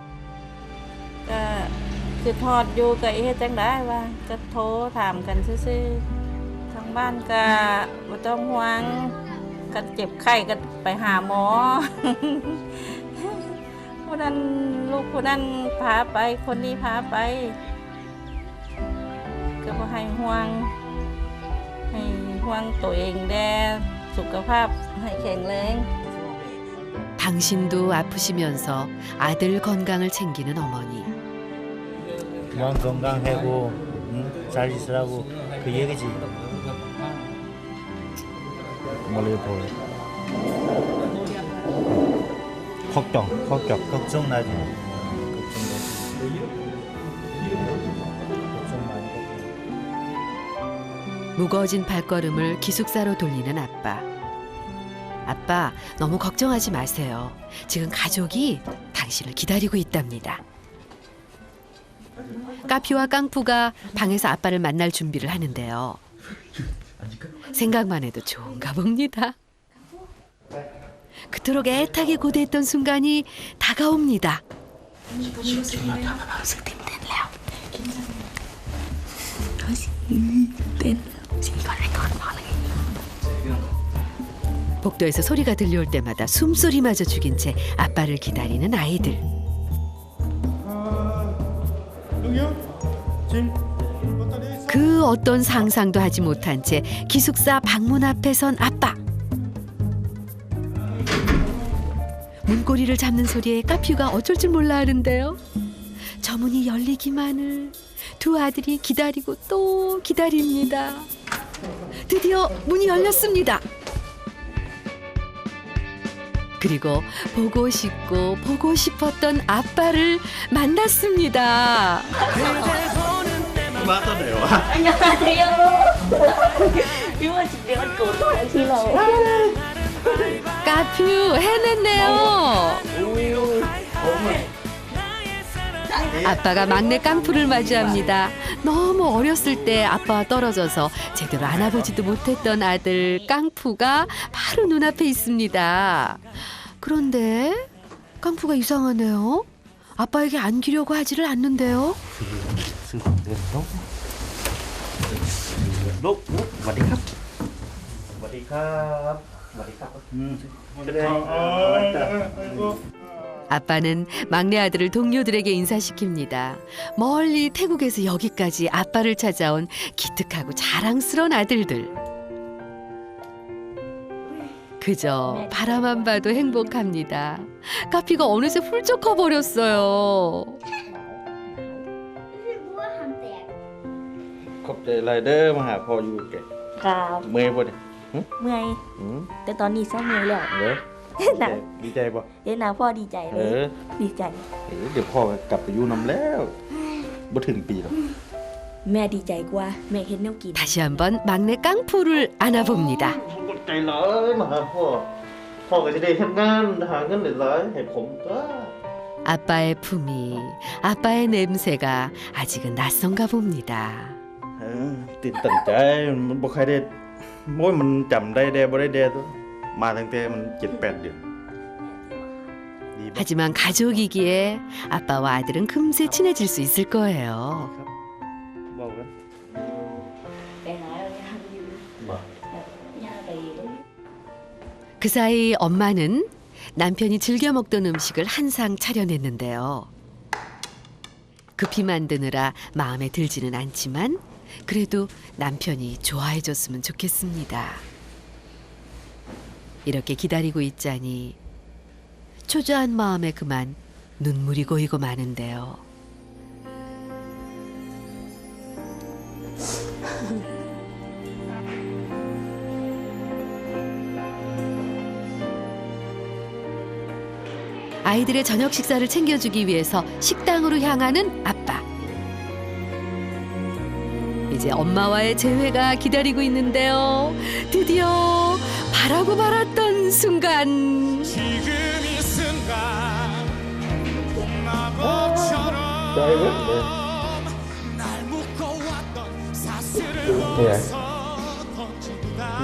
ก็คือทอดอยู่กับเฮ็ดจังได้ว่าก็โทรถามกันซื่อๆทางบ้านก็บ่ต้องห่วงก็เจ็บไข้ก็ไปหาหมอ ผู้นั้นลูกผู้นั้นพาไปคนนี้พาไปก็บ่ให้ห่วงตัวเองแด่สุขภาพให้แข็งแรง 당신도 아프시면서 아들 건강을 챙기는 어머니. 그만 건강하고 잘 있으라고 그 얘기지. 멀리 보여. 걱정 나지. 무거워진 발걸음을 기숙사로 돌리는 아빠. 아빠, 너무 걱정하지 마세요. 지금 가족이 당신을 기다리고 있답니다. 까피와 깡푸가 방에서 아빠를 만날 준비를 하는데요. 생각만 해도 좋은가 봅니다. 그토록 애타게 고대했던 순간이 다가옵니다. 복도에서 소리가 들려올 때마다 숨소리마저 죽인 채 아빠를 기다리는 아이들. 그 어떤 상상도 하지 못한 채 기숙사 방문 앞에 선 아빠. 문고리를 잡는 소리에 까퓨가 어쩔 줄 몰라 하는데요. 저 문이 열리기만을 두 아들이 기다리고 또 기다립니다. 드디어 문이 열렸습니다. 그리고 보고 싶었던 아빠를 만났습니다. 맞아요. 안녕하세요. 이거 집에 또 싫어. 까퓨 해냈네요. 아빠가 막내 깡푸를 맞이합니다. 너무 어렸을 때 아빠와 떨어져서 제대로 안아보지도 못했던 아들 깡푸가 바로 눈앞에 있습니다. 그런데 깡푸가 이상하네요. 아빠에게 안기려고 하지를 않는데요. ลูกสวัสดีครับสวัสดีครับสวัสดีครับ 아빠는 막내 아들을 동료들에게 인사시킵니다. 멀리 태국에서 여기까지 아빠를 찾아온 기특하고 자랑스러운 아들들. 그저 바라만 봐도 행복합니다. 까피가 어느새 훌쩍 커버렸어요. 갑자기 라이더 마หา พ่ออยู่แก ครับ เมื่อยบ่เนี่ย เมื่อยแต่ตอนนี้ซ้อมเมื่อยแล้ว เด้อ หนัก ดีใจบ่ เห็นหน้าพ่อดีใจเลย ดีใจ เดี๋ยวพ่อกลับไปอยู่นำแล้วบ่ถึงปีหรอก แม่ดีใจกว่าแม่เห็นแนวกิน 다시 한번 막내 깡푸를 안아봅니다. ใจร้ายมาหาพ่อก็จะได้ทำงานหาเงินหลายๆให้ผมก็ 아빠의 품이, 아빠의 냄새가 아직은 낯선가 봅니다. ตื่นตันใจมันบ่ใครได้โอ้ยมันจำได้แดบ่ได้แดตัวมาตั้งแต่มัน 7-8 เดือน 하지만 가족이기에 아빠와 아들은 금세 친해질 수 있을 거예요. บอกกัน ไปหาเราทำอยู่ บ่ ย่าไป 그 사이 엄마는 남편이 즐겨 먹던 음식을 한 상 차려냈는데요. 급히 만드느라 마음에 들지는 않지만 그래도 남편이 좋아해줬으면 좋겠습니다. 이렇게 기다리고 있자니 초조한 마음에 그만 눈물이 고이고 마는데요. 아이들의 저녁 식사를 챙겨주기 위해서 식당으로 향하는 아빠. 이제 엄마와의 재회가 기다리고 있는데요. 드디어 바라고 말았던 순간. 지금 이 순간 봄나무처럼 날 묶어왔던 사슬을 벗어 던진다.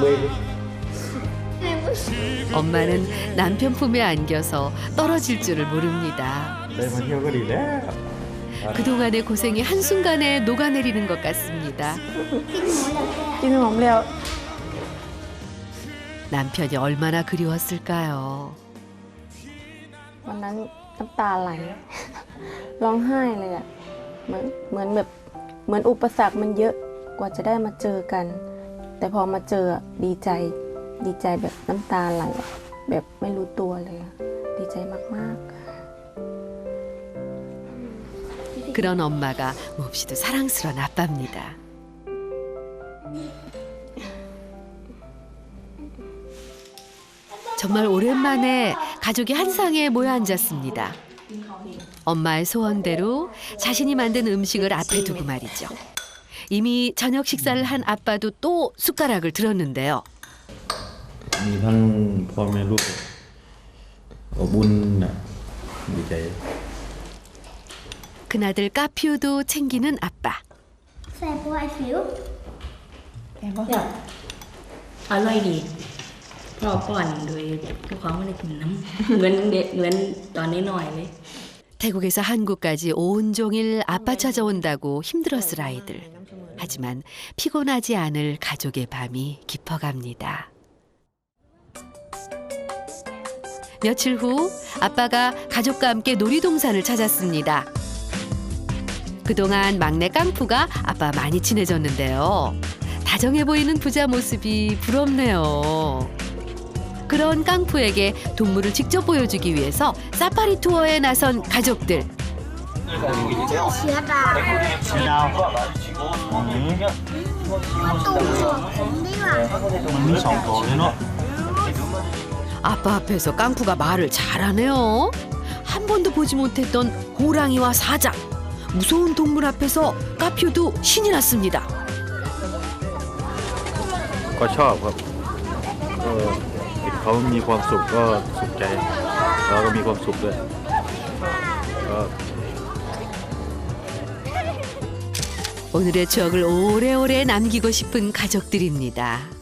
엄마는 남편 품에 안겨서 떨어질 줄을 모릅니다. 그동안의 고생이 한순간에 녹아내리는 것 같습니다. 남편이 얼마나 그리웠을까요? วันนั้นน้ำตาไหล ร้องไห้เลยอ่ะเหมือนอุปสรรคมันเยอะกว่าจะได้มาเจอกัน แต่พอมาเจอดีใจแบบน้ำตาไหลแบบไม่รู้ตัวเลยดีใจมากๆ 그런 엄마가 몹시도 사랑스러운 아빠입니다. 정말 오랜만에 가족이 한 상에 모여 앉았습니다. 엄마의 소원대로 자신이 만든 음식을 앞에 두고 말이죠. 이미 저녁 식사를 한 아빠도 또 숟가락을 들었는데요. มีทั้งพ่อแม่ลูกอบอุ่นนะดีใจ 큰아들 까퓨도 챙기는 아빠. ใส่บัวไอ้ฟิว อร่อยดีพ่อป้อนโดยทุกของไม่ได้กินน้ำเหมือนตอนน้อยๆเลย 태국에서 한국까지 온종일 아빠 찾아온다고 힘들었을 아이들. 하지만 피곤하지 않을 가족의 밤이 깊어갑니다. 며칠 후 아빠가 가족과 함께 놀이동산을 찾았습니다. 그동안 막내 깡푸가 아빠 많이 친해졌는데요. 다정해 보이는 부자 모습이 부럽네요. 그런 깡푸에게 동물을 직접 보여주기 위해서 사파리 투어에 나선 가족들. 아빠 앞에서 깡푸가 말을 잘하네요. 한 번도 보지 못했던 호랑이와 사자. 무서운 동물 앞에서 까퓨도 신이 났습니다. ก็ชอบครับเห็นเขามีความสุขก็สุขใจเราก็มีความสุขด้วย 오늘의 추억을 오래오래 남기고 싶은 가족들입니다.